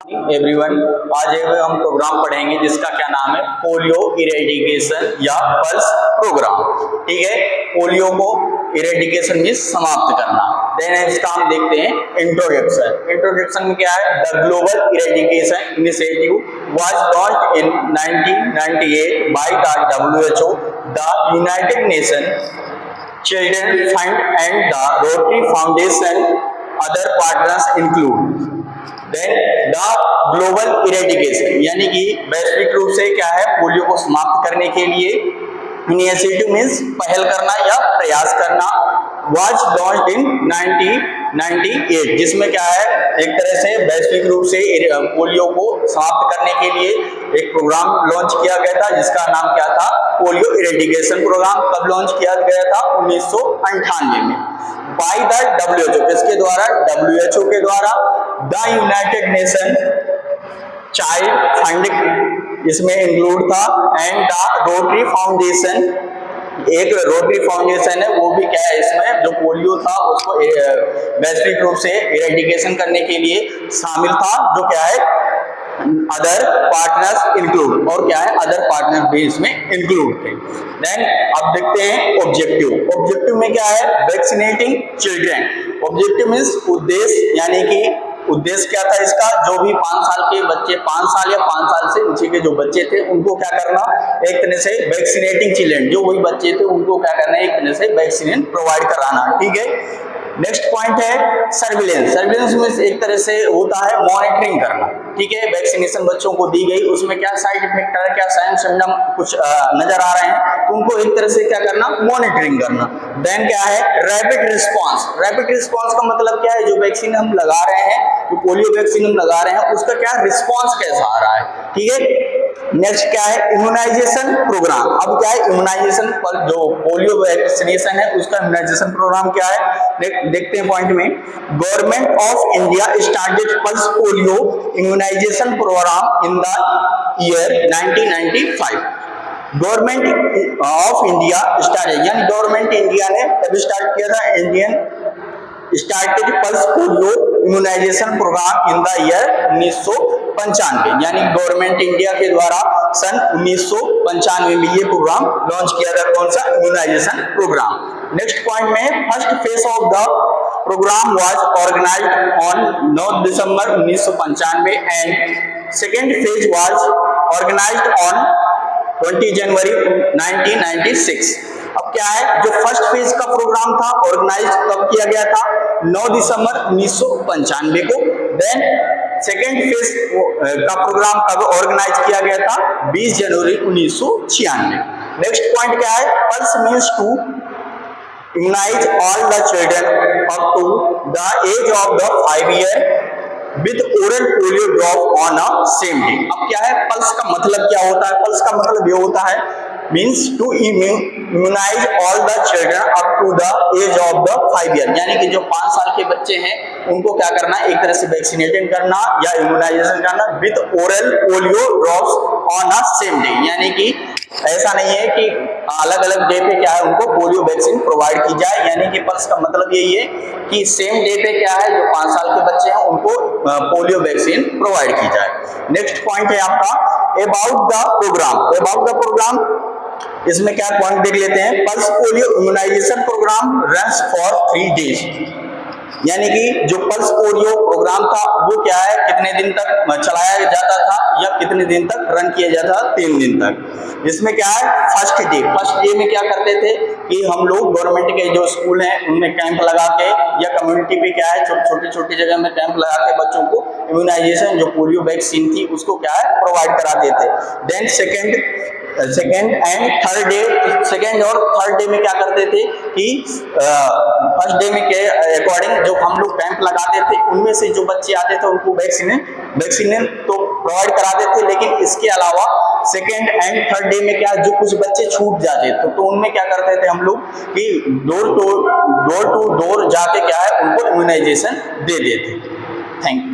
Everyone, आज हम programme पढ़ेंगे जिसका क्या नाम है, पोलियो इरेडिकेशन या पल्स प्रोग्राम। ठीक है, पोलियो को इरेडिकेशन मींस समाप्त करना। देन इसका हम देखते हैं इंट्रोडक्शन। इंट्रोडक्शन में क्या है, the global eradication initiative was launched in 1998 by the WHO, the United Nation children fund and the Rotary foundation. Other partners include. Then the global eradication यानी कि वैश्विक रूप से क्या है, पोलियो को समाप्त करने के लिए इनिशिएटिव मींस पहल करना या प्रयास करना। वाज लॉन्च्ड इन 1998, जिसमें क्या है, एक तरह से वैश्विक रूप से पोलियो को समाप्त करने के लिए एक प्रोग्राम लॉन्च किया गया था जिसका नाम क्या था, पोलियो इरेडिकेशन प्रोग्राम। कब लॉन्च किया गया था, 1998 में, बाय द WHO, किसके द्वारा, WHO के द्वारा। The United nation child fund इसमें इंक्लूड था, एंड द रोटरी फाउंडेशन, एक रोटरी फाउंडेशन है वो भी क्या है, इसमें जो पोलियो था उसको वैश्विक रूप से इरेडिकेशन करने के लिए शामिल था, जो क्या है अदर पार्टनर्स इंक्लूड, और क्या है अदर पार्टनर भी इसमें इंक्लूड थे। देन अब देखते हैं ऑब्जेक्टिव। ऑब्जेक्टिव में क्या है, वैक्सीनेटिंग चिल्ड्रन। ऑब्जेक्टिव मींस उद्देश्य, यानी कि उद्देश्य क्या था इसका, जो भी 5 साल के बच्चे, 5 साल या 5 साल से नीचे के जो बच्चे थे उनको क्या करना, एक तरह से वैक्सीनेटिंग चिल्ड्रन, जो वही बच्चे थे उनको क्या करना है, एक तरह से वैक्सीन प्रोवाइड कराना। ठीक है, नेक्स्ट पॉइंट है सर्विलेंस। सर्विलेंस में एक तरह से होता है मॉनिटरिंग करना। ठीक है, वैक्सीनेशन बच्चों को दी गई, उसमें क्या साइड इफेक्ट है, क्या साइन सिम्टम कुछ नजर आ रहे हैं, तो उनको एक तरह से क्या करना, मॉनिटरिंग करना। देन क्या है, रैपिड रिस्पांस। रैपिड रिस्पांस का मतलब क्या है, जो वैक्सीन हम लगा रहे हैं, जो पोलियो वैक्सीन हम लगा रहे हैं, उसका क्या रिस्पांस कैसा आ रहा है। ठीक है, नेक्स्ट क्या है, इम्यूनाइजेशन प्रोग्राम। अब क्या है, इम्यूनाइजेशन पर जो पोलियो वैक्सीनेशन है उसका इम्यूनाइजेशन प्रोग्राम क्या है, देखते हैं पॉइंट में। Government of India started pulse polio immunisation programme in the year 1995। Government of India started, यानी गवर्नमेंट इंडिया ने तब स्टार्ट किया था, Indian started pulse polio immunisation programme in the year 1995, यानी गवर्नमेंट इंडिया के द्वारा सन 1995 में ये प्रोग्राम लॉन्च किया था। कौन सा, इम्यूनाइजेशन प्रोग्राम। नेक्स्ट पॉइंट में, first phase of the programme was organised on 9 December 1995 and second phase was organised on 20 January 1996। अब क्या है, जो फर्स्ट फेज का प्रोग्राम था ऑर्गेनाइज कब किया गया था, 9 दिसंबर 1995 को। देन सेकेंड फेज का प्रोग्राम कब ऑर्गेनाइज किया गया था, 20 जनवरी 1996। नेक्स्ट पॉइंट क्या है, pulse means to immunise all the children up to the age of the 5 year with oral polio drop on a same day. अब क्या है, पल्स का मतलब क्या होता है, पल्स का मतलब ये होता है means to immunise all the children up to the age of the 5 year, यानी कि जो 5 साल के बच्चे हैं उनको क्या करना, एक तरह से वैक्सीनेशन करना या इम्यूनाइजेशन करना with oral polio drops on a same day, यानी कि ऐसा नहीं है कि अलग अलग डे पे क्या है उनको पोलियो वैक्सीन प्रोवाइड की जाए, यानी कि पल्स का मतलब यही है कि सेम डे पे क्या है, जो 5 साल के बच्चे हैं उनको पोलियो वैक्सीन प्रोवाइड की जाए। नेक्स्ट पॉइंट है आपका about the programme. About the programme, इसमें क्या पॉइंट देख लेते हैं। Pulse polio immunisation programme runs for 3 days, यानी कि जो पल्स पोलियो प्रोग्राम था वो क्या है, कितने दिन तक चलाया जाता था या कितने दिन तक रन किया जाता था, 3 दिन तक। इसमें क्या है, फर्स्ट डे में क्या करते थे कि हम लोग गवर्नमेंट के जो स्कूल हैं उनमें कैंप लगा के या कम्युनिटी पे क्या है छोटी जगह में कैंप लगा के बच्चों को इम्यूनाइजेशन जो पोलियो वैक्सीन थी उसको क्या है प्रोवाइड कराते थे। Then second and third day, second और थर्ड डे में क्या करते थे कि फर्स्ट डे में के अकॉर्डिंग जो हम लोग कैंप लगाते थे उनमें से जो बच्चे आते थे उनको वैक्सीन तो प्रोवाइड कराते थे, लेकिन इसके अलावा सेकेंड एंड थर्ड डे में क्या जो कुछ बच्चे छूट जाते तो उनमें क्या करते थे हम लोग कि डोर टू डोर जाके क्या है उनको इम्यूनाइजेशन दे देते। Thank you.